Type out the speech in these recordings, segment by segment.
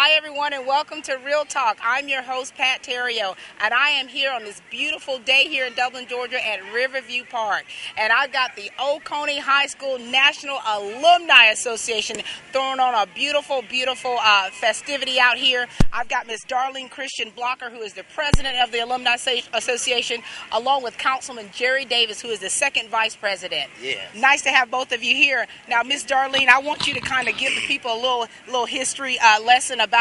Hi, everyone, and welcome to Real Talk. I'm your host, Pat Terrio, and I am here on this beautiful day here in Dublin, Georgia at Riverview Park. And I've got the Oconee High School National Alumni Association throwing on a beautiful, beautiful festivity out here. I've got Miss Darlene Christian Blocker, who is the president of the Alumni Association, along with Councilman Jerry Davis, who is the second vice president. Yes. Nice to have both of you here. Now, Miss Darlene, I want you to kind of give the people a little history lesson about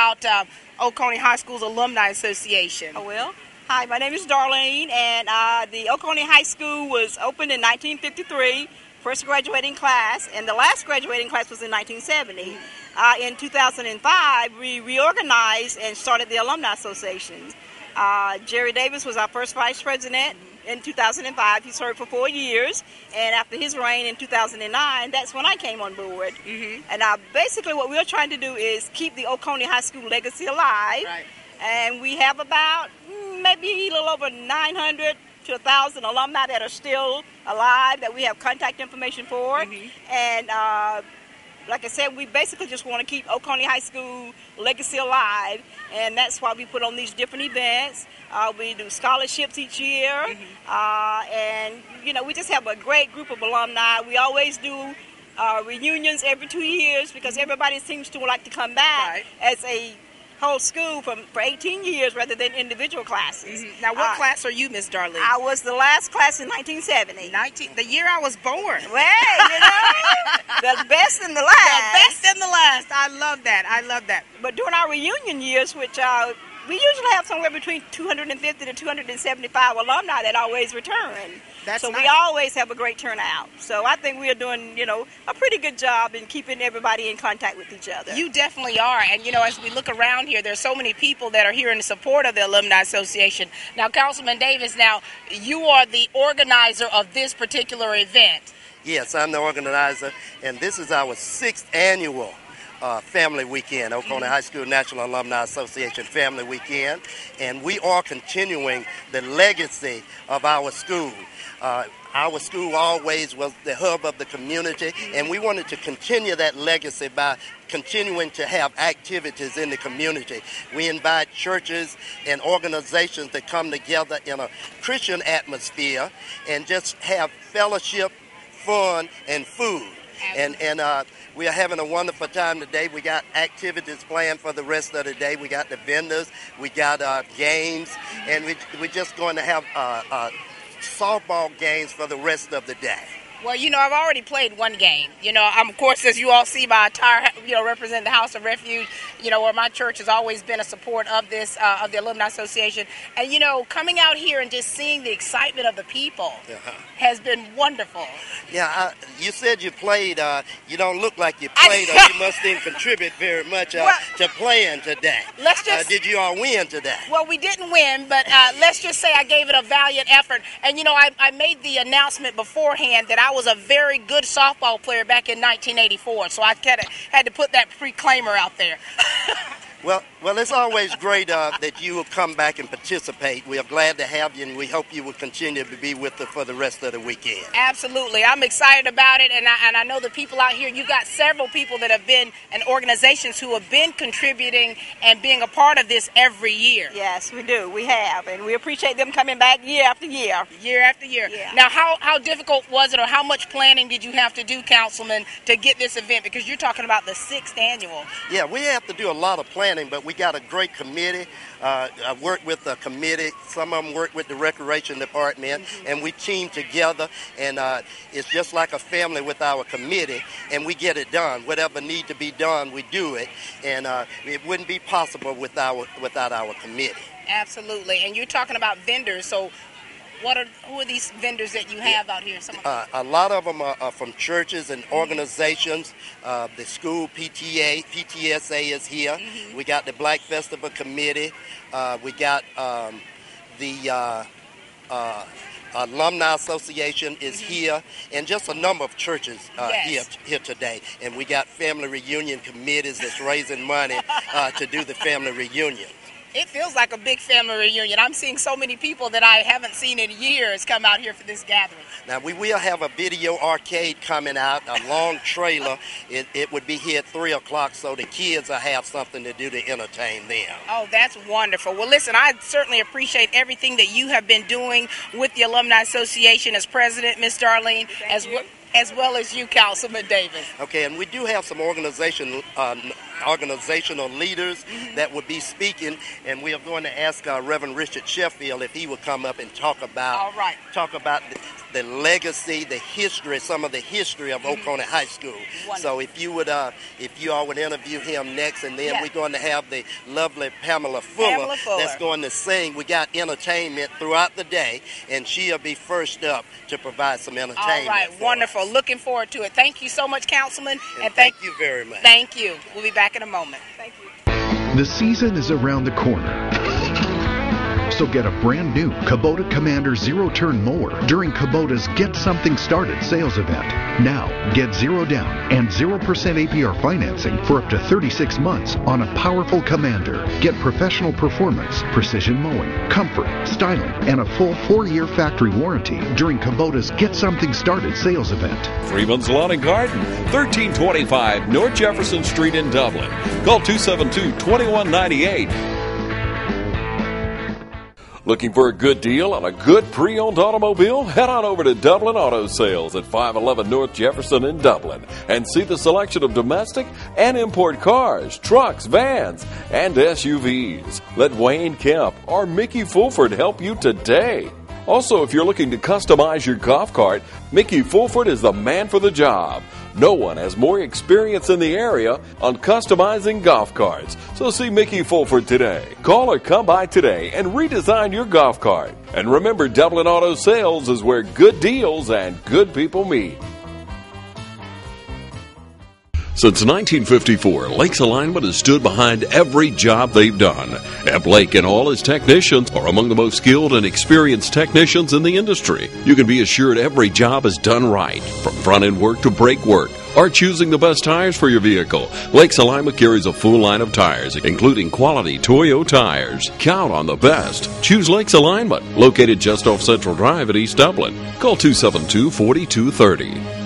Oconee High School's Alumni Association. I will. Hi, my name is Darlene, and the Oconee High School was opened in 1953, first graduating class, and the last graduating class was in 1970. In 2005, we reorganized and started the Alumni Association. Jerry Davis was our first vice president. In 2005, he served for 4 years, and after his reign in 2009, that's when I came on board. And basically what we're trying to do is keep the Oconee High School legacy alive. Right. And we have about maybe a little over 900 to 1,000 alumni that are still alive that we have contact information for. And like I said, we basically just want to keep Oconee High School legacy alive, and that's why we put on these different events. We do scholarships each year, and we just have a great group of alumni. We always do reunions every 2 years because everybody seems to like to come back as a whole school for 18 years rather than individual classes. Now, what class are you, Miss Darlene? I was the last class in 1970. The year I was born. Well, the best and the last. The best and the last. I love that. I love that. But during our reunion years, which we usually have somewhere between 250 to 275 alumni that always return. So nice. We always have a great turnout. So I think we are doing, a pretty good job in keeping everybody in contact with each other. You definitely are. And, as we look around here, there's so many people that are here in support of the Alumni Association. Now, Councilman Davis, you are the organizer of this particular event. Yes, I'm the organizer, and this is our 6th annual Family Weekend, Oconee High School National Alumni Association Family Weekend, and we are continuing the legacy of our school. Our school always was the hub of the community, and we wanted to continue that legacy by continuing to have activities in the community. We invite churches and organizations to come together in a Christian atmosphere and just have fellowship, fun, and food. And we are having a wonderful time today. We got activities planned for the rest of the day. We got the vendors, we got games, and we're just going to have softball games for the rest of the day. Well, I've already played one game. I'm, of course, as you all see, my attire, represent the House of Refuge, where my church has always been a support of this, of the Alumni Association. And, coming out here and just seeing the excitement of the people has been wonderful. Yeah, you said you played. You don't look like you played, or you must didn't contribute very much to playing today. Did you all win today? Well, we didn't win, but let's just say I gave it a valiant effort. And, I made the announcement beforehand that I was a very good softball player back in 1984, so I had to put that proclaimer out there. Well, it's always great that you will come back and participate. We are glad to have you, and we hope you will continue to be with us for the rest of the weekend. Absolutely. I'm excited about it, and I know the people out here, you got several people that have been, and organizations who have been contributing and being a part of this every year. Yes, we do. We have, and we appreciate them coming back year after year. Year after year. Yeah. Now, how difficult was it, or how much planning did you have to do, Councilman, to get this event? Because you're talking about the 6th annual. Yeah, we have to do a lot of planning, but we got a great committee. I work with the committee. Some of them work with the recreation department, and we team together, and it's just like a family with our committee, and we get it done. Whatever need to be done, we do it, and it wouldn't be possible without our committee. Absolutely. And you're talking about vendors, so who are these vendors that you have out here? A lot of them are from churches and organizations. The school PTSA is here. We got the Black Festival Committee. We got the Alumni Association is here, and just a number of churches here today. And we got family reunion committees that's raising money to do the family reunion. It feels like a big family reunion. I'm seeing so many people that I haven't seen in years come out here for this gathering. Now, we will have a video arcade coming out, a long trailer. It would be here at 3 o'clock, so the kids will have something to do to entertain them. Oh, that's wonderful. Well, listen, I certainly appreciate everything that you have been doing with the Alumni Association as president, Miss Darlene, as well as you, Councilman Davis. Okay, and we do have some organizational leaders that would be speaking, and we are going to ask Reverend Richard Sheffield if he would come up and talk about the legacy, the history, some of the history of Oconee High School. Wonderful. So if you all would interview him next, and then we're going to have the lovely Pamela Fuller that's going to sing. We got entertainment throughout the day, and she'll be first up to provide some entertainment. All right, wonderful. Looking forward to it. Thank you so much, Councilman. And thank you very much. Thank you. We'll be back in a moment. Thank you. The season is around the corner. So get a brand new Kubota Commander zero-turn mower during Kubota's Get Something Started sales event. Now, get zero down and 0% APR financing for up to 36 months on a powerful Commander. Get professional performance, precision mowing, comfort, styling, and a full 4-year factory warranty during Kubota's Get Something Started sales event. Freeman's Lawn and Garden, 1325 North Jefferson Street in Dublin. Call 272-2198. Looking for a good deal on a good pre-owned automobile? Head on over to Dublin Auto Sales at 511 North Jefferson in Dublin and see the selection of domestic and import cars, trucks, vans, and SUVs. Let Wayne Kemp or Mickey Fulford help you today. Also, if you're looking to customize your golf cart, Mickey Fulford is the man for the job. No one has more experience in the area on customizing golf carts. So see Mickey Fulford today. Call or come by today and redesign your golf cart. And remember, Dublin Auto Sales is where good deals and good people meet. Since 1954, Lake's Alignment has stood behind every job they've done. Eb Lake and all his technicians are among the most skilled and experienced technicians in the industry. You can be assured every job is done right, from front-end work to brake work, or choosing the best tires for your vehicle. Lake's Alignment carries a full line of tires, including quality Toyo tires. Count on the best. Choose Lake's Alignment, located just off Central Drive at East Dublin. Call 272-4230.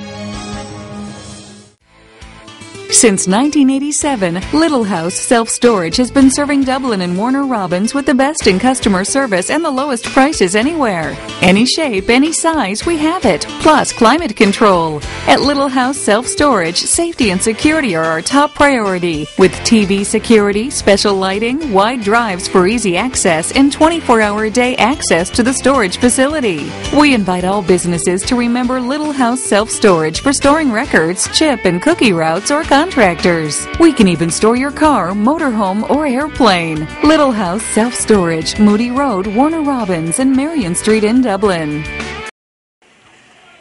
Since 1987, Little House Self-Storage has been serving Dublin and Warner Robins with the best in customer service and the lowest prices anywhere. Any shape, any size, we have it. Plus climate control. At Little House Self-Storage, safety and security are our top priority. With TV security, special lighting, wide drives for easy access, and 24-hour-a-day access to the storage facility. We invite all businesses to remember Little House Self-Storage for storing records, chip and cookie routes, or contractors. We can even store your car, motorhome, or airplane. Little House Self-Storage, Moody Road, Warner Robins, and Marion Street in Dublin.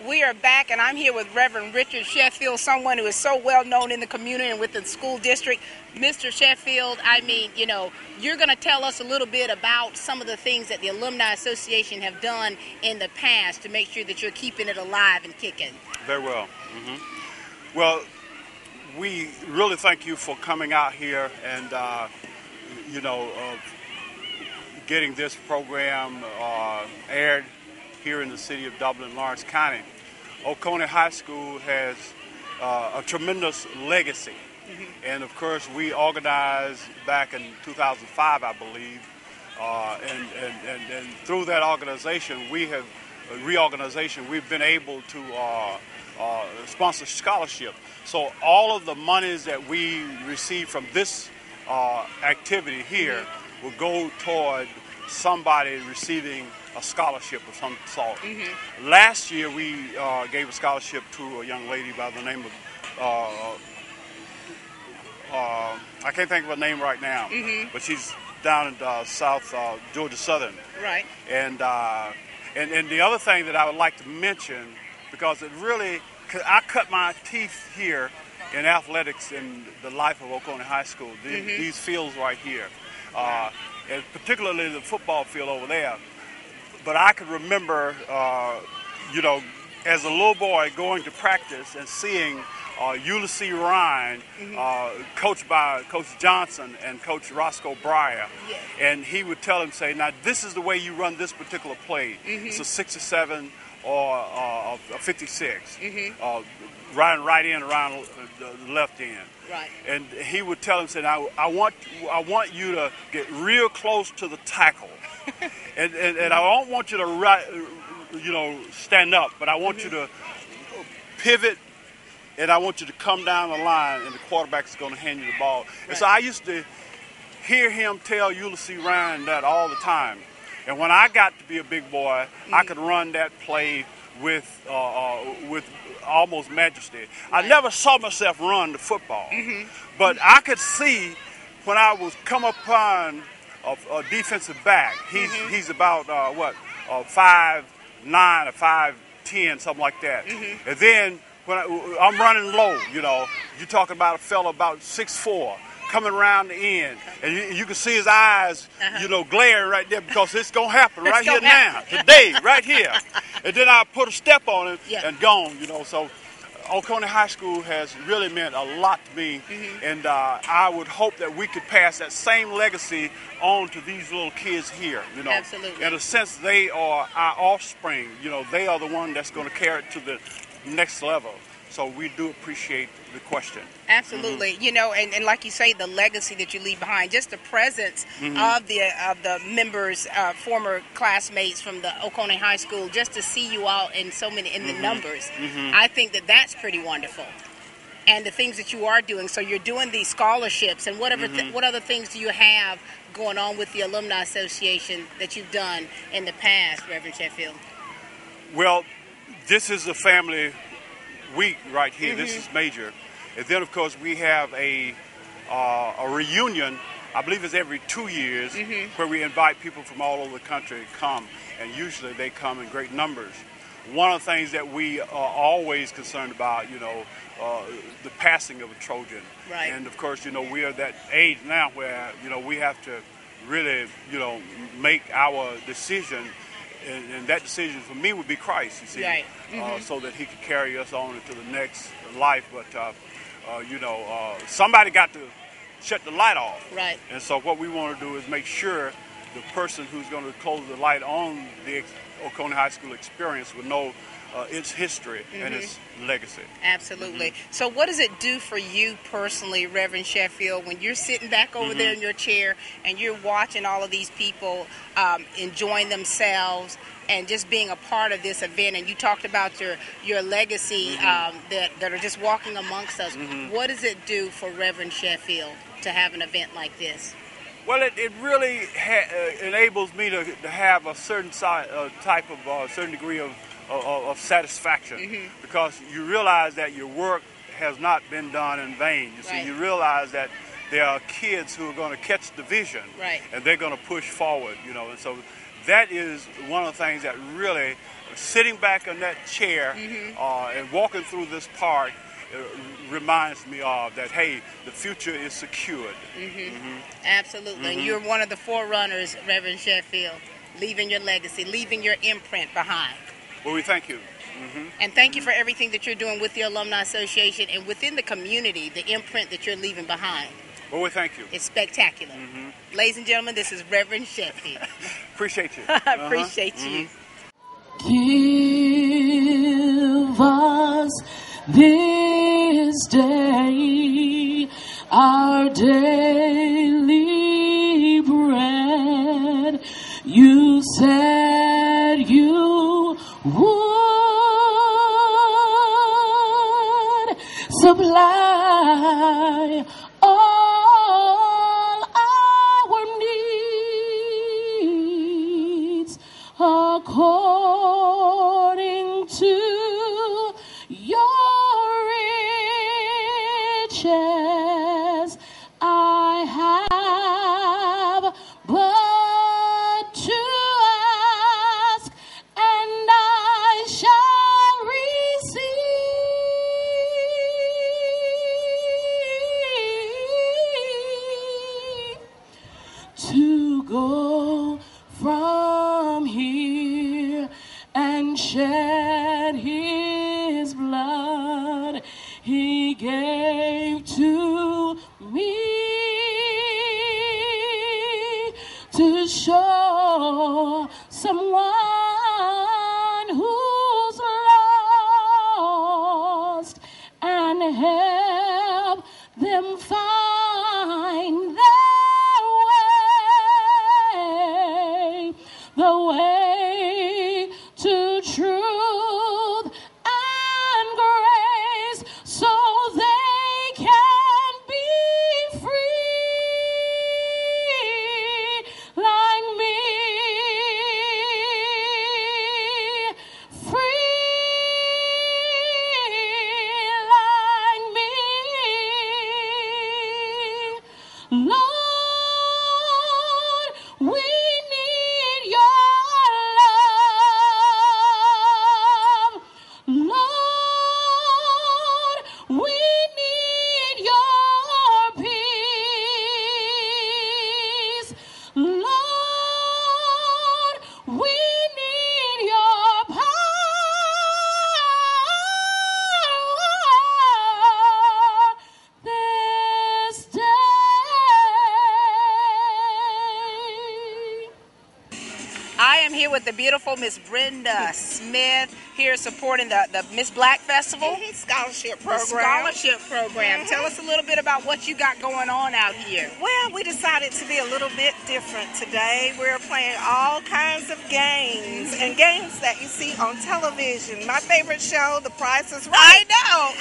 We are back, and I'm here with Reverend Richard Sheffield, someone who is so well known in the community and with the school district. Mr. Sheffield, I mean, you know, you're going to tell us a little bit about some of the things that the Alumni Association have done in the past to make sure that you're keeping it alive and kicking. Very well. Well, we really thank you for coming out here and, getting this program aired here in the city of Dublin, Lawrence County. Oconee High School has a tremendous legacy. And of course, we organized back in 2005, I believe, and through that reorganization, we've been able to sponsor scholarship. So all of the monies that we receive from this activity here will go toward somebody receiving a scholarship of some sort. Last year, we gave a scholarship to a young lady by the name of, I can't think of her name right now, but she's down in South Georgia Southern. Right. And the other thing that I would like to mention, because it really, I cut my teeth here in athletics in the life of Oconee High School, these fields right here, and particularly the football field over there. But I can remember, as a little boy going to practice and seeing Ulysses Ryan, coached by Coach Johnson and Coach Roscoe Breyer. Yes. And he would tell him, say, now this is the way you run this particular play. It's a 67 or a 56. Riding right in around the left end. Right. And he would tell him, say, now I want you to get real close to the tackle. and I don't want you to stand up, but I want you to pivot, and I want you to come down the line, and the quarterback is going to hand you the ball. Right. And so I used to hear him tell Ulysses Ryan that all the time. And when I got to be a big boy, I could run that play with almost majesty. Right. I never saw myself run the football, but I could see when I was come upon a defensive back. He's about 5'9" or 5'10", something like that. And then when I'm running low, you're talking about a fellow about 6'4", coming around the end, and you can see his eyes, glaring right there, because it's gonna happen right here now, today, right here. And then I put a step on it and gone, So Oconee High School has really meant a lot to me, and I would hope that we could pass that same legacy on to these little kids here. Absolutely. In a sense, they are our offspring. They are the one that's going to carry it to the next level. So we do appreciate the question. Absolutely. And like you say, the legacy that you leave behind, just the presence of the members, former classmates from the Oconee High School, just to see you all in so many the numbers. I think that's pretty wonderful. And the things that you are doing. So you're doing these scholarships, and what other things do you have going on with the Alumni Association that you've done in the past, Reverend Sheffield? Well, this is a family week right here. This is major. And then, of course, we have a reunion. I believe it's every 2 years, where we invite people from all over the country to come, and usually they come in great numbers. One of the things that we are always concerned about, the passing of a Trojan. Right. And of course, we are at that age now where, we have to really, make our decision. And that decision for me would be Christ, you see, right. So that he could carry us on into the next life. But, somebody got to shut the light off. Right. And so what we want to do is make sure the person who's going to close the light on the Oconee High School experience will know its history and its legacy. Absolutely. So what does it do for you personally, Reverend Sheffield, when you're sitting back over there in your chair and you're watching all of these people enjoying themselves and just being a part of this event? And you talked about your legacy that are just walking amongst us. What does it do for Reverend Sheffield to have an event like this? Well, it really enables me to have a certain type of certain degree of satisfaction, because you realize that your work has not been done in vain. You see, you realize that there are kids who are going to catch the vision, and they're going to push forward. And so that is one of the things that really, sitting back in that chair and walking through this park, reminds me of that, hey, the future is secured. Absolutely. And you're one of the forerunners, Reverend Sheffield, leaving your legacy, leaving your imprint behind. Well, we thank you. And thank you for everything that you're doing with the Alumni Association and within the community, the imprint that you're leaving behind. Well, we thank you. It's spectacular. Ladies and gentlemen, this is Reverend Sheffield. Appreciate you. Appreciate you. Give us this day our daily bread. You said you would supply all our needs according to your riches. I have but to ask, and I shall receive. To go from here and shed his blood, he reassure someone who's lost and help them find their way, the way to truth and grace, so they can be free like me, Lord, we need your love. Lord, we need your peace. Lord, we need your power this day. I am here with the beautiful Miss Brenda Smith, here supporting the Miss Black Festival. Scholarship The program. scholarship program. Tell us a little bit about what you got going on out here. Well, we decided to be a little bit different today. We're playing all kinds of games and games that you see on television. My favorite show, The Price is Right. I know.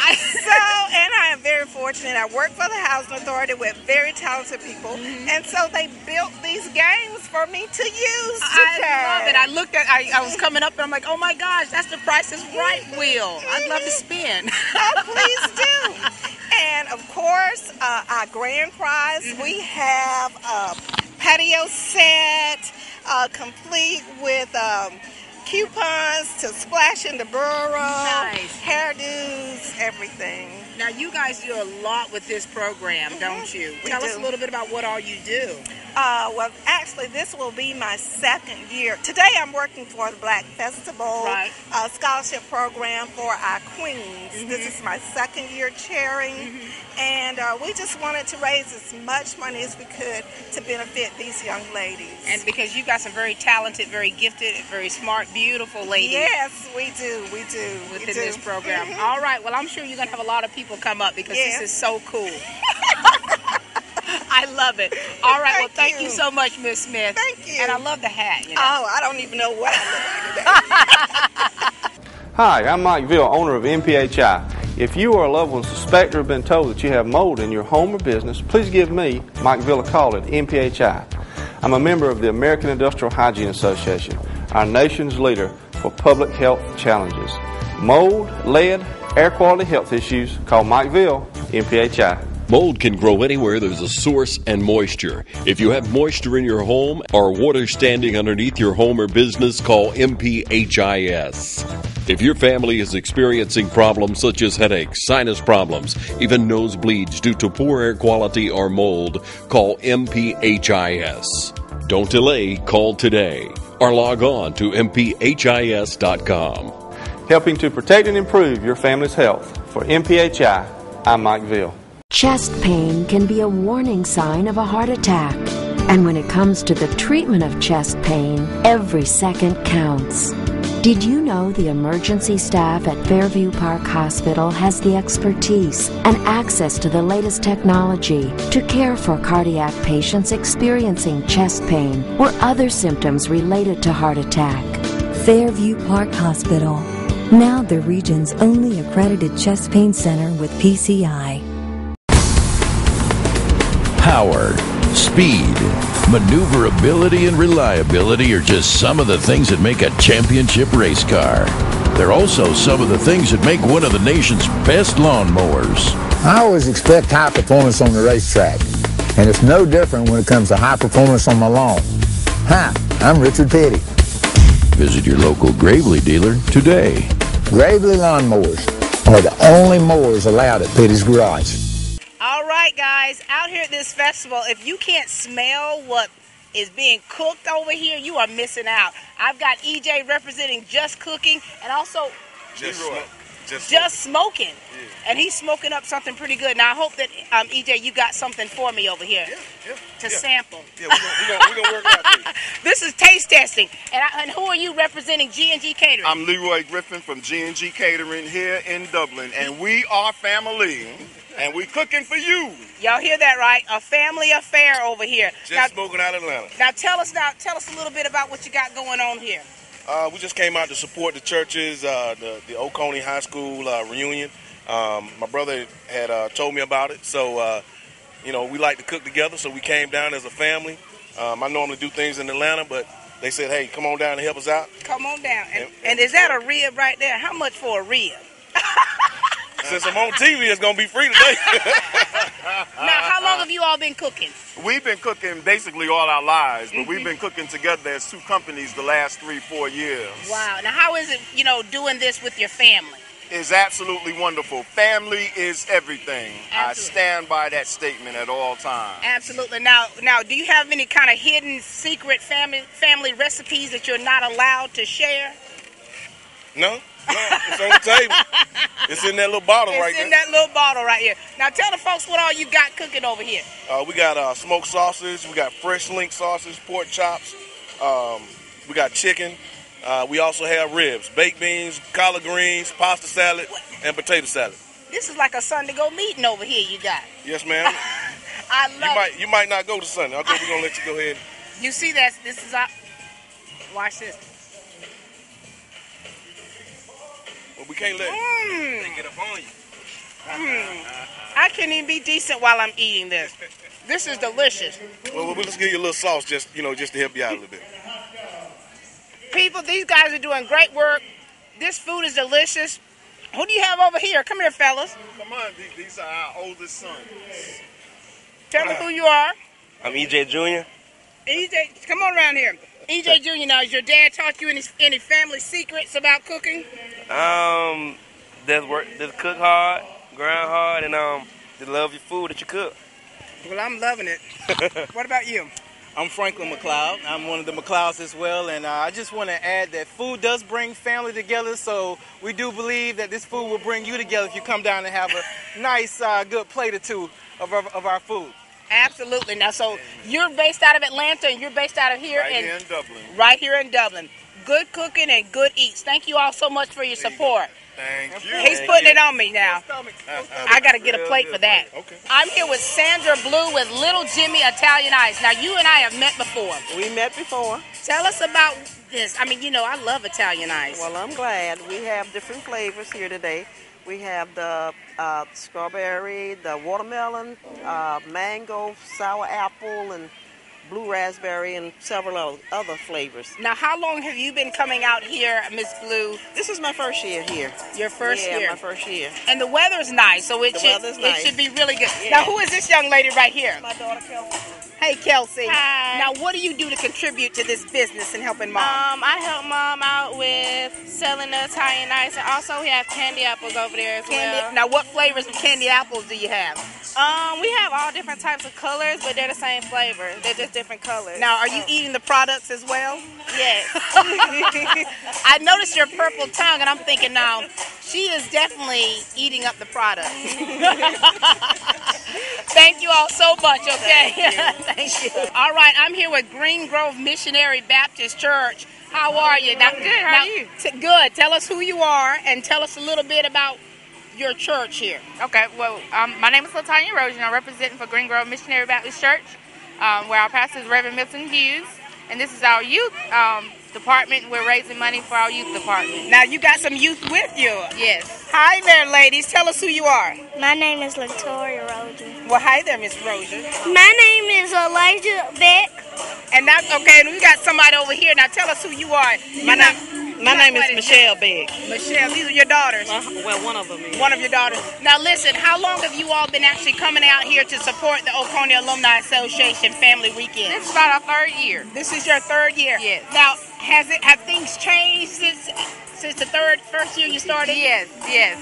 And I am very fortunate. I work for the Housing Authority with very talented people, and so they built these games for me to use today. I love it. I looked at, I was coming up and I'm like, oh my gosh, that's the Price is Right wheel. I'd love to spin. Oh, please do. And of course, our grand prize, we have a patio set complete with coupons to splash in the borough, Nice. hairdos, everything. Now, you guys do a lot with this program, don't you? We Tell us do. a little bit about what all you do. Well, actually, this will be my second year. Today, I'm working for the Black Festival Right. Scholarship Program for our queens. This is my second year chairing, and we just wanted to raise as much money as we could to benefit these young ladies. And because you got some very talented, very gifted, very smart, beautiful ladies. Yes, we do. Within this program. All right. Well, I'm sure you're going to have a lot of people come up because Yeah. this is so cool. I love it. All right. Well, thank you so much, Miss Smith. Thank you. And I love the hat. You know? Oh, I don't even know what I look like today. Hi, I'm Mike Ville, owner of MPHI. If you or a loved one suspect or have been told that you have mold in your home or business, please give me, Mike Ville, a call at MPHI. I'm a member of the American Industrial Hygiene Association, our nation's leader for public health challenges. Mold, lead, air quality health issues, call Mike Ville, MPHI. Mold can grow anywhere there's a source and moisture. If you have moisture in your home or water standing underneath your home or business, call MPHIS. If your family is experiencing problems such as headaches, sinus problems, even nosebleeds due to poor air quality or mold, call MPHIS. Don't delay, call today or log on to MPHIS.com. Helping to protect and improve your family's health. For MPHI, I'm Mike Ville. Chest pain can be a warning sign of a heart attack. And when it comes to the treatment of chest pain, every second counts. Did you know the emergency staff at Fairview Park Hospital has the expertise and access to the latest technology to care for cardiac patients experiencing chest pain or other symptoms related to heart attack? Fairview Park Hospital, now the region's only accredited chest pain center with PCI. Power, speed, maneuverability, and reliability are just some of the things that make a championship race car. They're also some of the things that make one of the nation's best lawnmowers. I always expect high performance on the racetrack, and it's no different when it comes to high performance on my lawn. Hi, I'm Richard Petty. Visit your local Gravely dealer today. Gravely lawnmowers are the only mowers allowed at Petty's Garage. All right, guys, out here at this festival, if you can't smell what is being cooked over here, you are missing out. I've got EJ representing Just Cooking and also Just smoking. Yeah. And he's smoking up something pretty good. Now, I hope that, EJ, you got something for me over here to sample. Yeah, we're going to work it out. This is taste testing. And who are you representing, G&G Catering? I'm Leroy Griffin from G&G Catering here in Dublin. And we are family. And we cooking for you. Y'all hear that right? A family affair over here. Just smoking out of Atlanta. Now tell us a little bit about what you got going on here. We just came out to support the churches, the Oconee High School reunion. My brother had told me about it, so we like to cook together. So we came down as a family. I normally do things in Atlanta, but they said, "Hey, come on down and help us out." Come on down. And is that a rib right there? How much for a rib? Since I'm on TV, it's going to be free today. Now, how long have you all been cooking? We've been cooking basically all our lives, but we've been cooking together as two companies the last 3-4 years. Wow. Now, how is it, doing this with your family? It's absolutely wonderful. Family is everything. Absolutely. I stand by that statement at all times. Absolutely. Now, do you have any kind of hidden secret family recipes that you're not allowed to share? No, it's on the table. It's in that little bottle right there. It's in that little bottle right here. Now tell the folks what all you got cooking over here. We got smoked sausage. We got fresh link sausage, pork chops. We got chicken. We also have ribs, baked beans, collard greens, pasta salad, and potato salad. This is like a Sunday go meeting over here you got. Yes, ma'am. I love it. You might not go to Sunday. Okay, we're going to let you go ahead. You see that? This is our... Watch this. Well, we can't let they get up on you. I can't even be decent while I'm eating this. This is delicious. Well, let's give you a little sauce just to help you out a little bit. People, these guys are doing great work. This food is delicious. Who do you have over here? Come here, fellas. Come on, these are our oldest sons. Tell me who you are. I'm EJ Jr. EJ, come on around here. EJ Jr. Now, has your dad taught you any family secrets about cooking? There's cook hard, grind hard, and to love your food that you cook. Well, I'm loving it. What about you? I'm Franklin McLeod. I'm one of the McLeods as well, and I just want to add that food does bring family together, so we do believe that this food will bring you together if you come down and have a nice, good plate or two of our food. Absolutely. Now, so you're based out of Atlanta, and you're based out of here in Dublin. Right here in Dublin. Good cooking and good eats. Thank you all so much for your support. Thank you. He's putting it on me now. I got to get a plate for that. Okay. I'm here with Sandra Blue with Little Jimmy Italian Ice. Now, you and I have met before. We met before. Tell us about this. I mean, I love Italian Ice. Well, I'm glad. We have different flavors here today. We have the strawberry, the watermelon, mango, sour apple, and blue raspberry, and several other flavors. Now, how long have you been coming out here, Miss Blue? This is my first year here. Your first year? Yeah, my first year. And the weather's nice, so it should be really good. Yeah. Now, who is this young lady right here? My daughter, Kelsey. Hey, Kelsey. Hi. Now, what do you do to contribute to this business and helping Mom? I help Mom out with selling the Italian Ice, and also we have candy apples over there as well. Now, what flavors of candy apples do you have? We have all different types of colors, but they're the same flavor. They're just different colors. Now, are you eating the products as well? Yes. I noticed your purple tongue, and I'm thinking now, she is definitely eating up the product. Thank you all so much, okay? Thank you. All right, I'm here with Green Grove Missionary Baptist Church. How are you? Now, good, how are you? Good. Tell us who you are and tell us a little bit about your church here. Okay, well, my name is LaTanya Rosen. I'm representing for Green Grove Missionary Baptist Church, where our pastor is Reverend Milton Hughes, and this is our youth department. We're raising money for our youth department. Now, you got some youth with you. Yes. Hi there, ladies. Tell us who you are. My name is Latoya Rosen. Well, hi there, Miss Rosen. My name is Elijah Beck. And that's okay. And we got somebody over here. Now, tell us who you are. My name is Michelle Beck. Michelle, these are your daughters? Well, one of them is. One of your daughters. Now, listen, how long have you all been actually coming out here to support the Oconee Alumni Association Family Weekend? This is about our third year. This is your third year? Yes. Now, have things changed since the first year you started? Yes.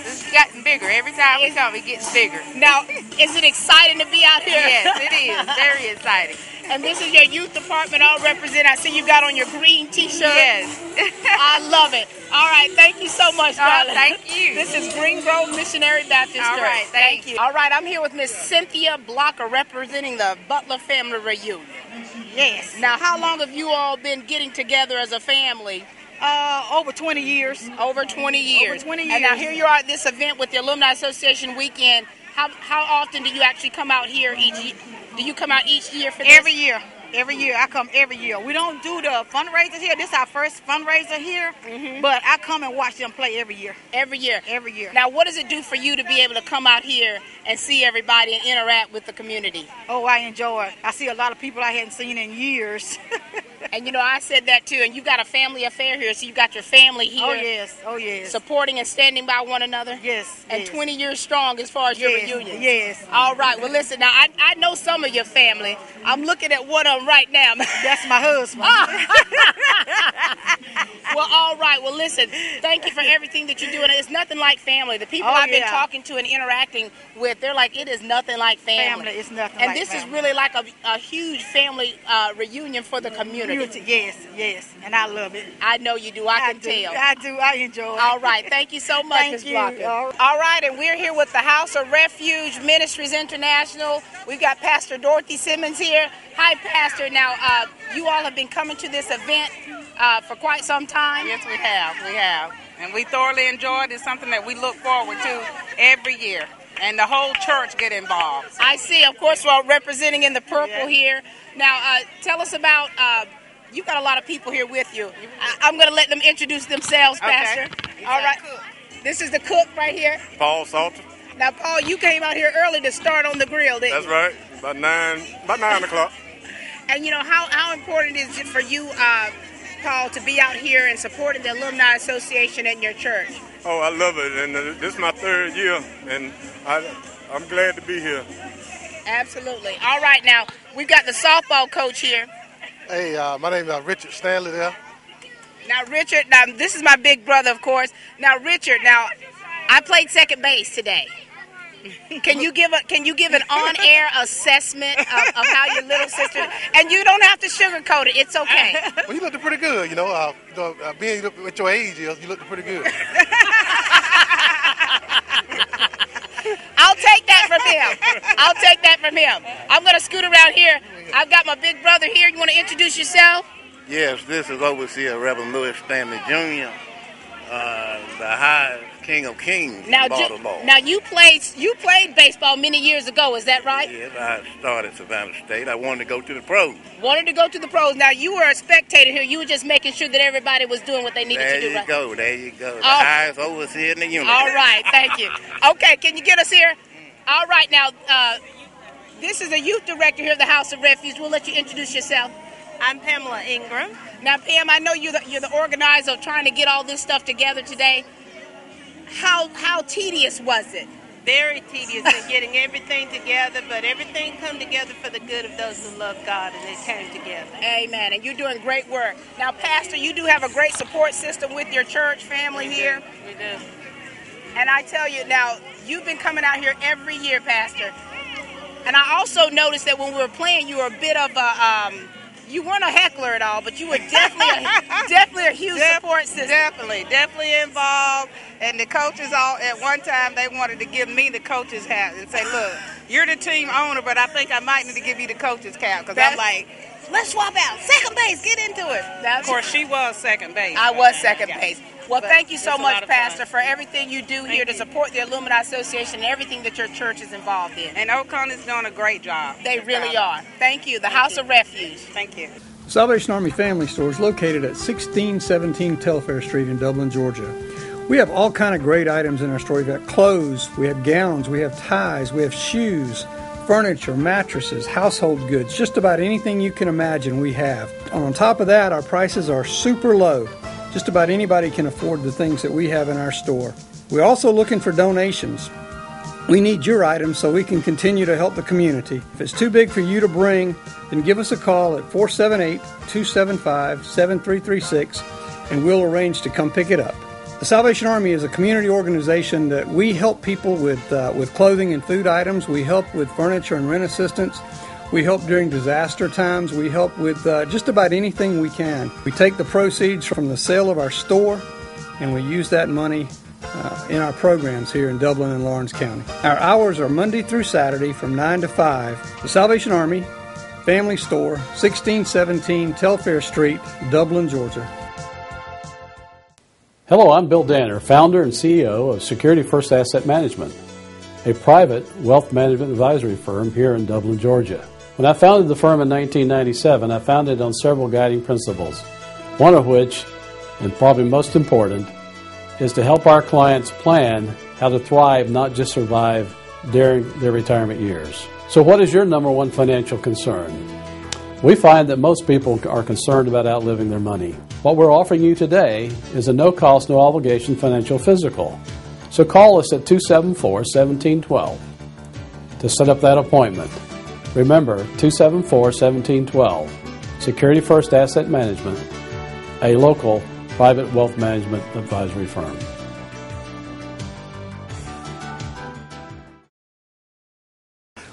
It's gotten bigger. Every time we come, it gets bigger. Now, is it exciting to be out here? Yes, it is. Very exciting. And this is your youth department all represented. I see you got on your green T-shirt. Yes. I love it. All right, thank you so much, darling. Thank you. This is Green Grove Missionary Baptist All Church. right, thank you. All right, I'm here with Miss Cynthia Blocker representing the Butler Family Reunion. Yes. Now, how long have you all been getting together as a family? Over 20 years. Over 20 years. Over 20 years. And now here you are at this event with the Alumni Association weekend. How often do you actually come out here each year? Do you come out each year for this? Every year. Every year. I come every year. We don't do the fundraisers here. This is our first fundraiser here. But I come and watch them play every year. Every year? Every year. Now, what does it do for you to be able to come out here and see everybody and interact with the community? Oh, I enjoy it. I see a lot of people I hadn't seen in years. And, you know, I said that too. And you got a family affair here, so you got your family here. Oh, yes. Oh, yes. Supporting and standing by one another. Yes. And 20 years strong as far as your reunion. Yes. All right. Well, listen, now, I know some of your family. I'm looking at one of them right now. That's my husband. Well, all right. Well, listen, thank you for everything that you're doing. It's nothing like family. The people I've been talking to and interacting with, they're like, it is nothing like family. It's nothing and like this family. is really like a huge family reunion for the community. Yes. And I love it. I know you do. I can tell. I do. I enjoy it. All right. Thank you so much, Ms. Blocker. All right. And we're here with the House of Refuge Ministries International. We've got Pastor Dorothy Simmons here. Hi, Pastor. Now, you all have been coming to this event for quite some time. Yes, we have. And we thoroughly enjoy it. It's something that we look forward to every year. And the whole church get involved. I see. Of course, we're all representing in the purple here. Now, tell us about, you've got a lot of people here with you. I'm going to let them introduce themselves, Pastor. All right. This is the cook right here. Paul Salter. Now, Paul, you came out here early to start on the grill, didn't you? That's right. About 9 o'clock. And, you know, how important is it for you, Paul, to be out here and supporting the Alumni Association and your church? Oh, I love it. And this is my third year, and I'm glad to be here. Absolutely. All right, now, we've got the softball coach here. Hey, my name is Richard Stanley there. Now, Richard, this is my big brother, of course. Now, Richard, I played second base today. Can you give an on-air assessment of how your little sister? And you don't have to sugarcoat it. It's okay. Well, you looked pretty good. You know, being at your age, you looked pretty good. I'll take that from him. I'm going to scoot around here. I've got my big brother here. You want to introduce yourself? Yes, this is Overseer Reverend Louis Stanley Jr., the High King of Kings in Baltimore. Now you played baseball many years ago, is that right? Yes, I started Savannah State. I wanted to go to the pros. Wanted to go to the pros. Now you were a spectator here. You were just making sure that everybody was doing what they needed to do. There you go. The highest overseer in the universe. All right, thank you. Okay, can you get us here? All right, now this is a youth director here of the House of Refuge. We'll let you introduce yourself. I'm Pamela Ingram. Now, Pam, I know you're the organizer of trying to get all this stuff together today. How tedious was it? Very tedious in getting everything together, but everything come together for the good of those who love God, and it came together. Amen, and you're doing great work. Now, Pastor, you do have a great support system with your church family here. We do. And I tell you now, you've been coming out here every year, Pastor. And I also noticed that when we were playing, you were a bit of a... you weren't a heckler at all, but you were definitely a huge support system. Definitely involved. And the coaches at one time, they wanted to give me the coach's hat and say, look, you're the team owner, but I think I might need to give you the coach's cap. Because I'm like, let's swap out. Second base, get into it. Of course, she was second base. I was second base. Well, thank you so much, Pastor, for everything you do here to support the Alumni Association and everything that your church is involved in. And Oconee's doing a great job. They really are. Thank you. The House of Refuge. Thank you. Salvation Army Family Store is located at 1617 Telfair Street in Dublin, Georgia. We have all kind of great items in our store. We've got clothes, we have gowns, we have ties, we have shoes, furniture, mattresses, household goods, just about anything you can imagine we have. On top of that, our prices are super low. Just about anybody can afford the things that we have in our store. We're also looking for donations. We need your items so we can continue to help the community. If it's too big for you to bring, then give us a call at 478-275-7336 and we'll arrange to come pick it up. The Salvation Army is a community organization that we help people with clothing and food items. We help with furniture and rent assistance. We help during disaster times. We help with just about anything we can. We take the proceeds from the sale of our store and we use that money in our programs here in Dublin and Lawrence County. Our hours are Monday through Saturday from 9 to 5. The Salvation Army Family Store, 1617 Telfair Street, Dublin, Georgia. Hello, I'm Bill Danner, founder and CEO of Security First Asset Management, a private wealth management advisory firm here in Dublin, Georgia. When I founded the firm in 1997, I founded it on several guiding principles, one of which, and probably most important, is to help our clients plan how to thrive, not just survive during their retirement years. So what is your number one financial concern? We find that most people are concerned about outliving their money. What we're offering you today is a no-cost, no-obligation financial physical. So call us at 274-1712 to set up that appointment. Remember, 274-1712, Security First Asset Management, a local private wealth management advisory firm.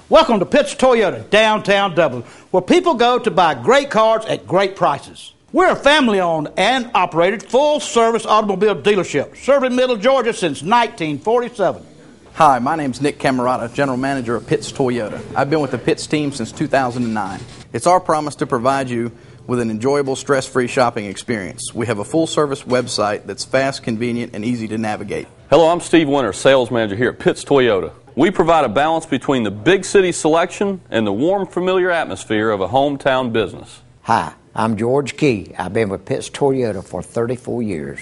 Welcome to Pitts Toyota, downtown Dublin, where people go to buy great cars at great prices. We're a family-owned and operated full-service automobile dealership, serving Middle Georgia since 1947. Hi, my name's Nick Camerata, General Manager of Pitts Toyota. I've been with the Pitts team since 2009. It's our promise to provide you with an enjoyable, stress-free shopping experience. We have a full-service website that's fast, convenient, and easy to navigate. Hello, I'm Steve Winter, Sales Manager here at Pitts Toyota. We provide a balance between the big city selection and the warm, familiar atmosphere of a hometown business. Hi, I'm George Key. I've been with Pitts Toyota for 34 years.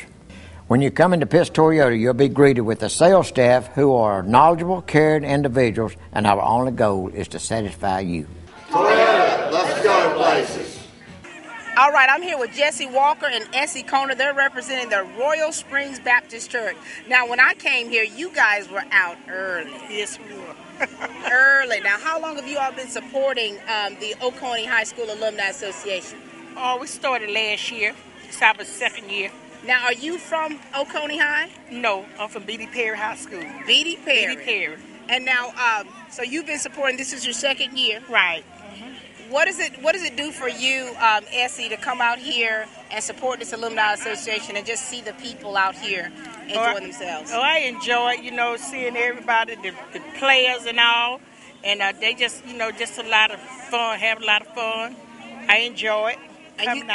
When you come into Pitts Toyota, you'll be greeted with a sales staff who are knowledgeable, caring individuals, and our only goal is to satisfy you. Toyota, let's go places. All right, I'm here with Jesse Walker and Essie Conner. They're representing the Royal Springs Baptist Church. Now, when I came here, you guys were out early. Yes, we were. Early. Now, how long have you all been supporting the Oconee High School Alumni Association? Oh, we started last year. It's our second year. Now, are you from Oconee High? No, I'm from Beatty Perry High School. Beatty Perry. Beatty Perry. And now, so you've been supporting, this is your second year? Right. What does it do for you, Essie, to come out here and support this Alumni Association and just see the people out here enjoying themselves? Oh, I enjoy, seeing everybody, the players and all, and they just, just a lot of fun, have a lot of fun. I enjoy it. And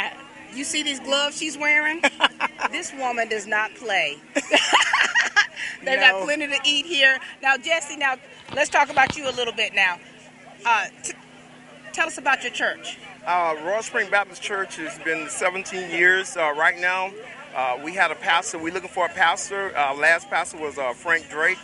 you see these gloves she's wearing? This woman does not play. They've got plenty to eat here. Now, Jesse, let's talk about you a little bit now. Tell us about your church. Royal Spring Baptist Church has been 17 years right now. We had a pastor. We're looking for a pastor. Last pastor was Frank Drake,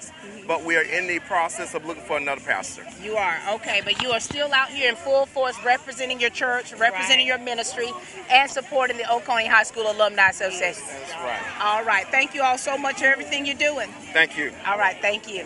but we are in the process of looking for another pastor. You are, okay, but you are still out here in full force representing your church, representing your ministry, and supporting the Oconee High School Alumni Association. That's right. All right, thank you all so much for everything you're doing. Thank you. All right, thank you.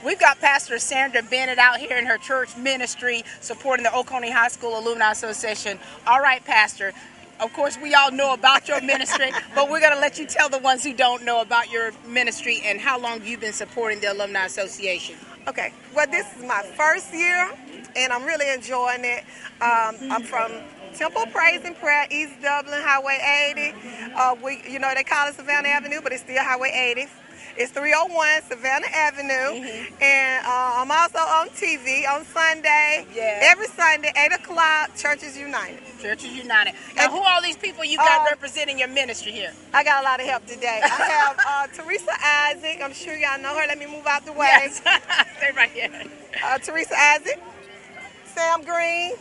We've got Pastor Sandra Bennett out here in her church ministry supporting the Oconee High School Alumni Association. All right, Pastor. Of course, we all know about your ministry, but we're going to let you tell the ones who don't know about your ministry and how long you've been supporting the Alumni Association. Okay. Well, this is my first year, and I'm really enjoying it. I'm from Temple Praise and Prayer, East Dublin, Highway 80. They call it Savannah Avenue, but it's still Highway 80. It's 301 Savannah Avenue, and I'm also on TV on Sunday. Yeah. Every Sunday, 8 o'clock, Churches United. Churches United. Now, who are all these people you got representing your ministry here? I got a lot of help today. I have Teresa Isaac. I'm sure y'all know her. Let me move out the way. Yes. Stay right here. Teresa Isaac, Sam Green,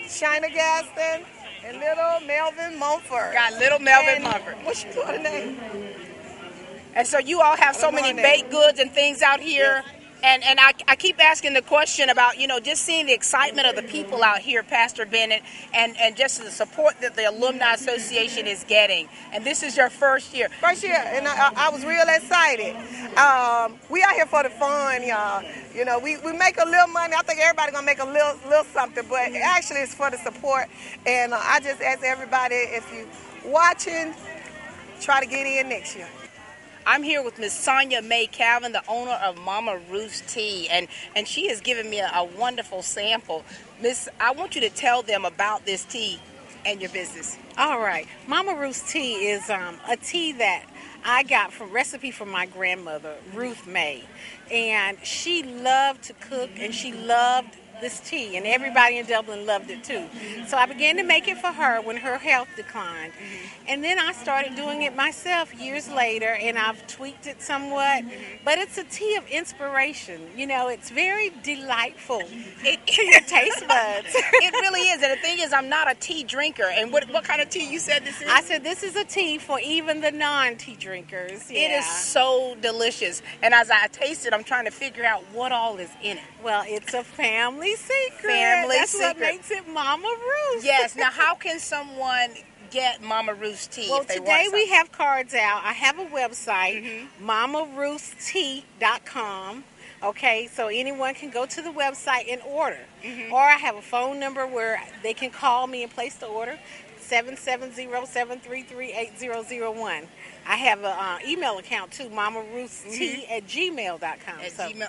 Shina Gaston, and little Melvin Mumford. Got little Melvin Mumford. What's your daughter's name? And so you all have so many baked goods and things out here. Yes. And I keep asking the question about, just seeing the excitement of the people out here, Pastor Bennett, and just the support that the Alumni Association is getting. And this is your first year. First year, and I was real excited. We out here for the fun, y'all. We make a little money. I think everybody's going to make a little something, but actually it's for the support. And I just ask everybody, if you're watching, try to get in next year. I'm here with Miss Sonia Mae Calvin, the owner of Mama Ruth's Tea, and she has given me a wonderful sample. Miss, I want you to tell them about this tea and your business. All right. Mama Ruth's Tea is a tea that I got from recipe from my grandmother, Ruth May. And she loved to cook, and she loved this tea, and everybody in Dublin loved it too. So I began to make it for her when her health declined. And then I started doing it myself years later, and I've tweaked it somewhat. But it's a tea of inspiration. You know, it's very delightful to your taste buds. It really is. And the thing is, I'm not a tea drinker. And what kind of tea you said this is? I said this is a tea for even the non-tea drinkers. Yeah. It is so delicious. And as I taste it, I'm trying to figure out what all is in it. Well, it's a family secret. That's secret. What makes it Mama Ruth. Yes. Now, how can someone get Mama Ruth's Tea? Well, if they today want we have cards out. I have a website, mamaruthstea.com. Okay, so anyone can go to the website and order. Or I have a phone number where they can call me and place the order, 770-733-8001. I have an email account too, mamaruthstea@gmail.com.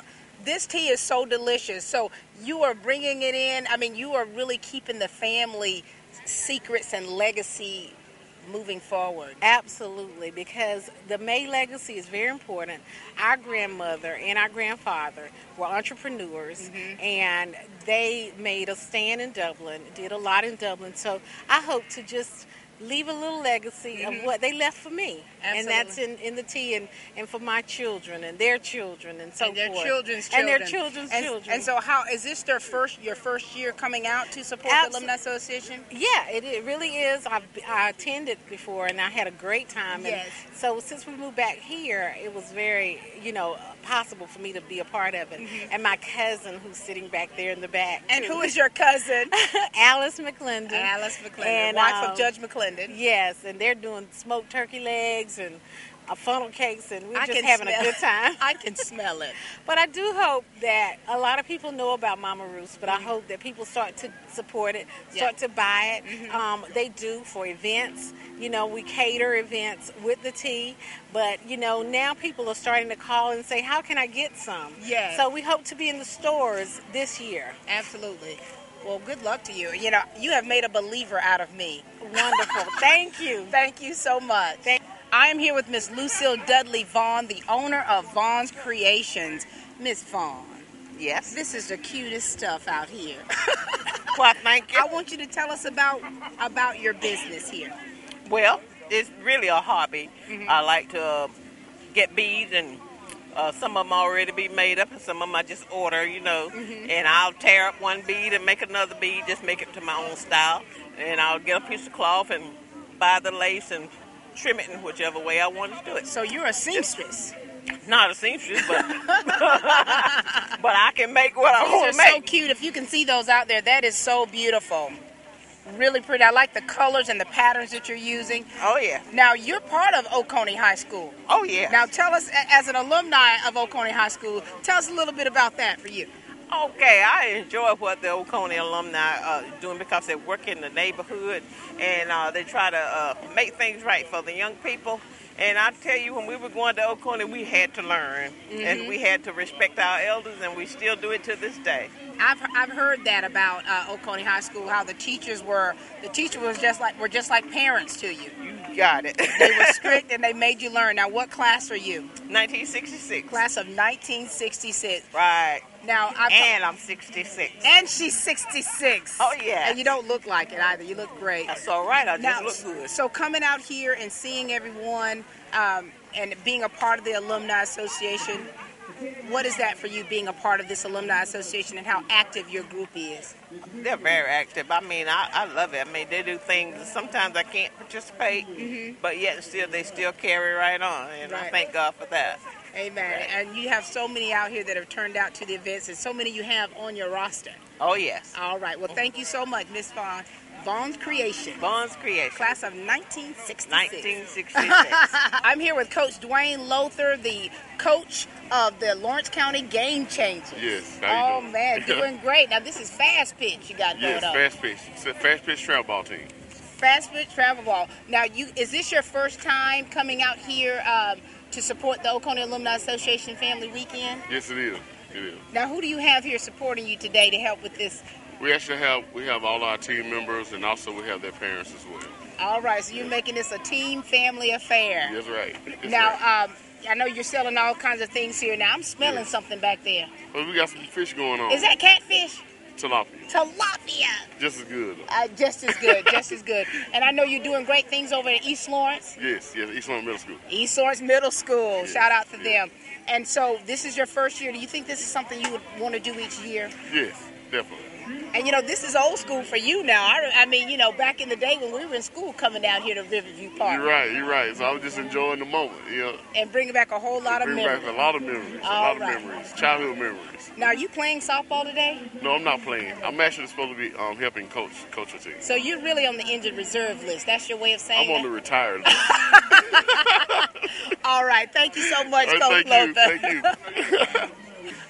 This tea is so delicious. So you are bringing it in. I mean, you are really keeping the family secrets and legacy moving forward. Absolutely, because the May legacy is very important. Our grandmother and our grandfather were entrepreneurs, and they made a stand in Dublin, did a lot in Dublin. So I hope to just leave a little legacy of what they left for me. Absolutely. And that's in the tea and for my children and their children and so and their forth. Children's and children. their children's children. And so how is this your first year coming out to support the Alumni Association? Yeah, it really is. I attended before and I had a great time. Yes. And so since we moved back here, it was very, possible for me to be a part of it. And my cousin who's sitting back there in the back. And who is your cousin? Alice McClendon. Alice McClendon, and, wife of Judge McClendon. Yes, and they're doing smoked turkey legs and funnel cakes, and we're just having a good time. I can smell it. But I do hope that a lot of people know about Mama Ruth's, but I hope that people start to support it, start to buy it. They do for events. We cater events with the tea, but, now people are starting to call and say, how can I get some? Yes. So we hope to be in the stores this year. Absolutely. Well, good luck to you. You have made a believer out of me. Wonderful. Thank you. Thank you so much. I am here with Miss Lucille Dudley Vaughn, the owner of Vaughn's Creations. Miss Vaughn. Yes? This is the cutest stuff out here. Well, thank you. I want you to tell us about your business here. Well, it's really a hobby. I like to get beads, and some of them already be made up, and some of them I just order, and I'll tear up one bead and make another bead, just make it to my own style, and I'll get a piece of cloth and buy the lace and trim it in whichever way I want to do it. So you're a seamstress? Not a seamstress, but I can make what I want to make. These are so make. cute. If you can see those out there, that is so beautiful. Really pretty. I like the colors and the patterns that you're using. Oh, yeah. Now, you're part of Oconee High School. Oh, yeah. Now, tell us, as an alumni of Oconee High School, tell us a little bit about that for you. Okay, I enjoy what the Oconee alumni are doing because they work in the neighborhood and they try to make things right for the young people. And I tell you, when we were going to Oconee, we had to learn and we had to respect our elders, and we still do it to this day. I've heard that about Oconee High School, how the teachers were just like parents to you. You got it. They were strict and they made you learn. Now, what class are you? 1966. Class of 1966. Right. Now, I'm 66. And she's 66. Oh, yeah. And you don't look like it either. You look great. That's all right. I just look good. So coming out here and seeing everyone and being a part of the Alumni Association, what is that for you, being a part of this Alumni Association, and how active your group is? They're very active. I mean, I love it. I mean, they do things. Sometimes I can't participate, but yet still they still carry right on, and I thank God for that. Amen. Right. And you have so many out here that have turned out to the events, and so many you have on your roster. Oh, yes. All right. Well, thank you so much, Miss Vaughn. Vaughn's Creation. Vaughn's Creation. Class of 1966. 1966. I'm here with Coach Dwayne Lothar, the coach of the Lawrence County Game Changers. Yes. How you doing? Man, doing great. Now, this is fast pitch you got going on. Yes, fast pitch. It's a fast pitch travel ball team. Fast pitch travel ball. Now, is this your first time coming out here to support the Oconee Alumni Association Family Weekend? Yes, it is. It is. Now, who do you have here supporting you today to help with this? We actually have all our team members, and also we have their parents as well. All right, so you're making this a team family affair. That's right. Now, I know you're selling all kinds of things here. Now, I'm smelling something back there. Well, we got some fish going on. Is that catfish? Tilapia. Tilapia. Just as good. Just as good, just as good. And I know you're doing great things over at East Lawrence. Yes, East Lawrence Middle School. East Lawrence Middle School. Yes, Shout out to them. And so this is your first year. Do you think this is something you would want to do each year? Yes, definitely. And, this is old school for you now. I mean, back in the day when we were in school coming down here to Riverview Park. You're right. So I was just enjoying the moment, And bringing back a whole lot of memories. Bring back a lot of memories. Childhood memories. Now, are you playing softball today? No, I'm not playing. I'm actually supposed to be helping coach a team. So you're really on the injured reserve list. That's your way of saying I'm on the retired list. All right. Thank you so much, Coach Thank Lothar. you.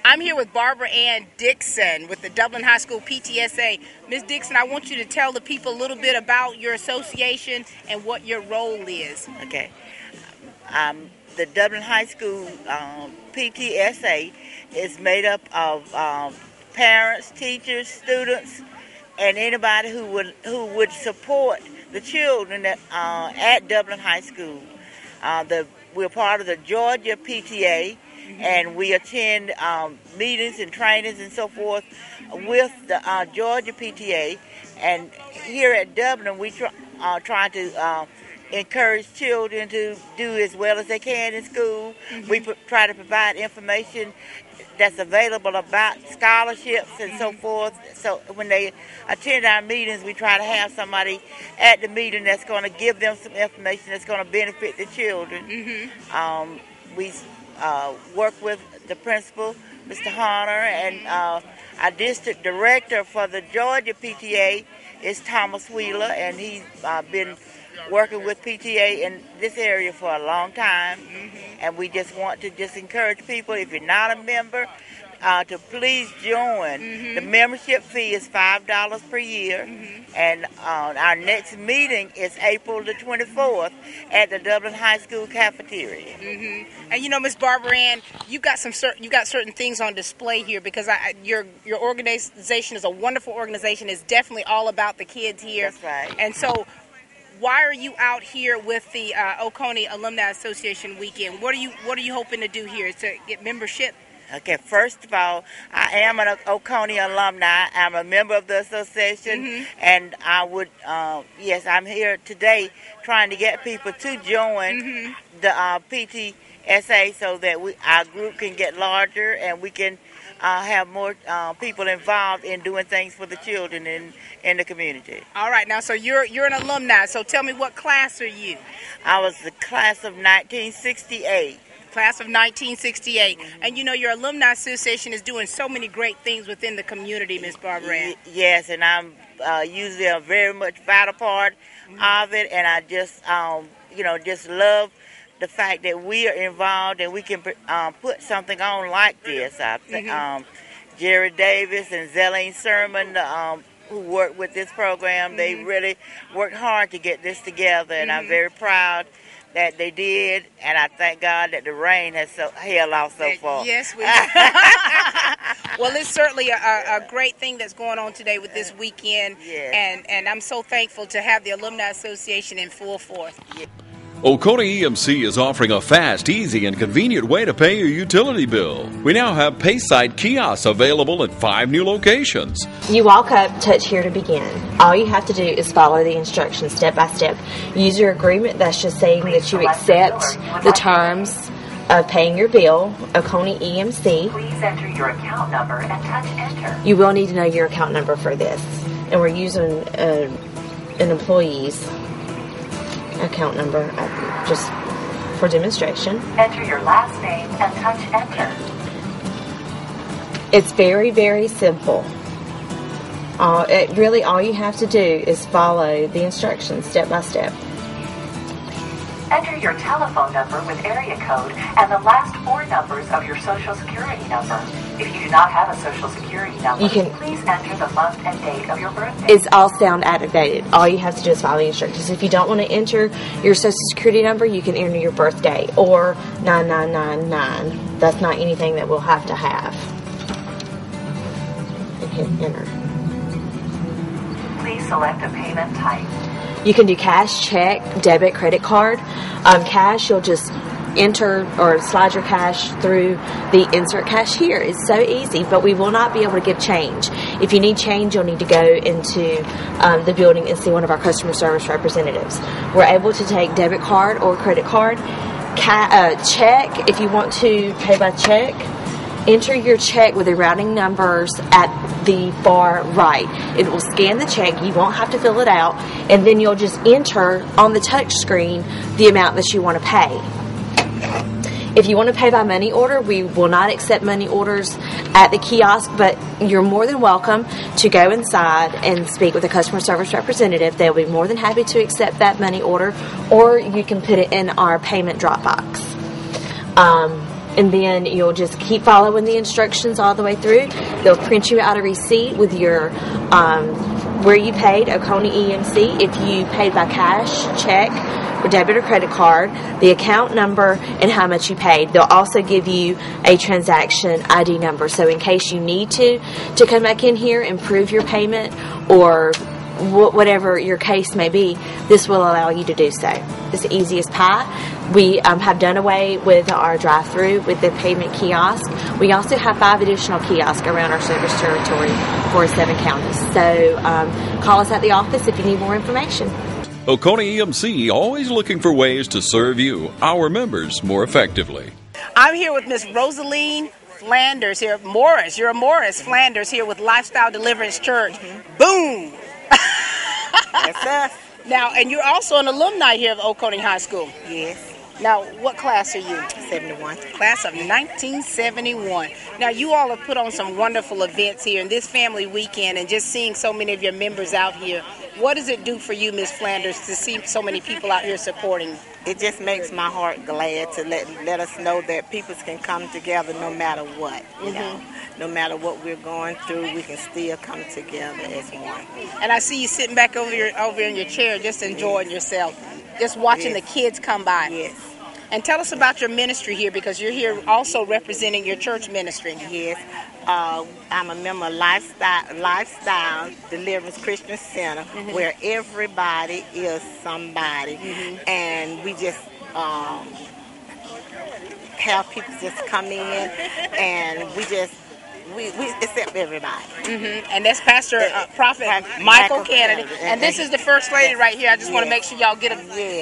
I'm here with Barbara Ann Dixon with the Dublin High School PTSA. Ms. Dixon, I want you to tell the people a little bit about your association and what your role is. Okay. The Dublin High School PTSA is made up of parents, teachers, students, and anybody who would support the children at Dublin High School. We're part of the Georgia PTA. And we attend meetings and trainings and so forth with the Georgia PTA. And here at Dublin, we try to encourage children to do as well as they can in school. We try to provide information that's available about scholarships and so forth. So when they attend our meetings, we try to have somebody at the meeting that's going to give them some information that's going to benefit the children. We work with the principal, Mr. Horner, and our district director for the Georgia PTA is Thomas Wheeler, and he's been working with PTA in this area for a long time. And we just want to encourage people, if you're not a member, to please join. The membership fee is $5 per year, and our next meeting is April the 24th at the Dublin High School cafeteria. And Ms. Barbara Ann, you got certain things on display here because your organization is a wonderful organization. It's definitely all about the kids here. That's right. And so, why are you out here with the Oconee Alumni Association weekend? What are you hoping to do here? To get membership? Okay, first of all, I am an Oconee alumni. I'm a member of the association, and I would, I'm here today trying to get people to join the PTSA so that our group can get larger and we can have more people involved in doing things for the children in the community. All right, now, so you're an alumni, so tell me, what class are you? I was the class of 1968. Class of 1968. And your Alumni Association is doing so many great things within the community, Ms. Barbara Ann. Yes, and I'm usually a very much vital part of it, and I just, just love the fact that we are involved and we can put something on like this. Jerry Davis and Zelene Sermon, who worked with this program, they really worked hard to get this together, and I'm very proud that they did, and I thank God that the rain has held off so far. Yes, we do. Well, it's certainly a great thing that's going on today with this weekend, and I'm so thankful to have the Alumni Association in full force. Oconee EMC is offering a fast, easy, and convenient way to pay your utility bill. We now have Payside kiosks available at 5 new locations. You walk up, touch here to begin. All you have to do is follow the instructions step by step. Use your agreement that's just saying that you accept the terms of paying your bill, Oconee EMC. Please enter your account number and touch enter. You will need to know your account number for this. And we're using an employee's account number just for demonstration. Enter your last name and touch enter. It's very, very simple. Really all you have to do is follow the instructions step by step. Enter your telephone number with area code and the last 4 numbers of your social security number. If you do not have a social security number, please enter the month and date of your birthday. It's all sound activated. All you have to do is follow the instructions. If you don't want to enter your social security number, you can enter your birthday or 9999. That's not anything that we'll have to have. And hit enter. Please select a payment type. You can do cash, check, debit, credit card. Cash, you'll just enter or slide your cash through the insert cash here. It's so easy, but we will not be able to give change. If you need change, you'll need to go into the building and see one of our customer service representatives. We're able to take debit card or credit card, check. If you want to pay by check, enter your check with the routing numbers at the far right. It will scan the check. You won't have to fill it out, and then you'll just enter on the touch screen the amount that you want to pay. If you want to pay by money order, we will not accept money orders at the kiosk, but you're more than welcome to go inside and speak with a customer service representative. They'll be more than happy to accept that money order, or you can put it in our payment drop box. And then you'll just keep following the instructions all the way through. They'll print you out a receipt with your where you paid, Oconee EMC. If you paid by cash, check, or debit or credit card, the account number, and how much you paid. They'll also give you a transaction ID number. So in case you need to come back in here and prove your payment or whatever your case may be, this will allow you to do so. It's easy as pie. We have done away with our drive-through with the payment kiosk. We also have 5 additional kiosks around our service territory for 7 counties. So call us at the office if you need more information. Oconee EMC, always looking for ways to serve you, our members, more effectively. I'm here with Miss Rosaline Flanders here. Morris, you're a Morris Flanders here with Lifestyle Deliverance Church. Boom! That's us. Now, and you're also an alumni here of Oconee High School. Yes. Now, what class are you? 71. Class of 1971. Now, you all have put on some wonderful events here in this family weekend, and just seeing so many of your members out here. What does it do for you, Miss Flanders, to see so many people out here supporting? It just makes my heart glad to let us know that people can come together no matter what. You know, no matter what we're going through, we can still come together as one. And I see you sitting back over in your chair, just enjoying yourself, just watching the kids come by. Yes. And tell us about your ministry here, because you're here also representing your church ministry. Yes. I'm a member of Lifestyle Deliverance Christian Center, where everybody is somebody. And we just have people just come in, and we accept everybody. And that's Pastor Prophet Michael Kennedy. And this is the First Lady right here. I just want to make sure y'all get a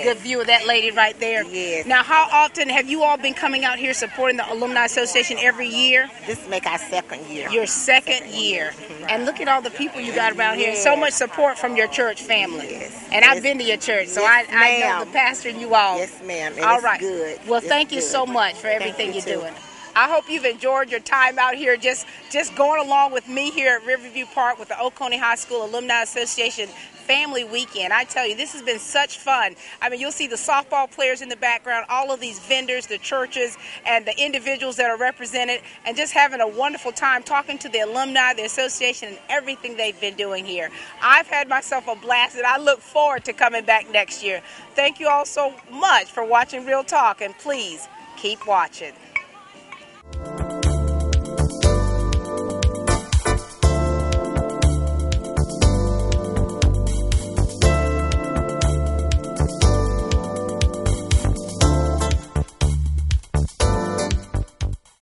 good view of that lady right there. Yes. Now, how often have you all been coming out here supporting the Alumni Association every year? This will make our 2nd year. Your 2nd year. And look at all the people you got around here. So much support from your church family. Yes. And I've been to your church, so I know the pastor and you all. Yes, ma'am. All right. Good. Well, thank you so much for everything you're doing. I hope you've enjoyed your time out here just going along with me here at Riverview Park with the Oconee High School Alumni Association Family Weekend. I tell you, this has been such fun. I mean, you'll see the softball players in the background, all of these vendors, the churches, and the individuals that are represented, and just having a wonderful time talking to the alumni, the association, and everything they've been doing here. I've had myself a blast, and I look forward to coming back next year. Thank you all so much for watching Real Talk, and please keep watching.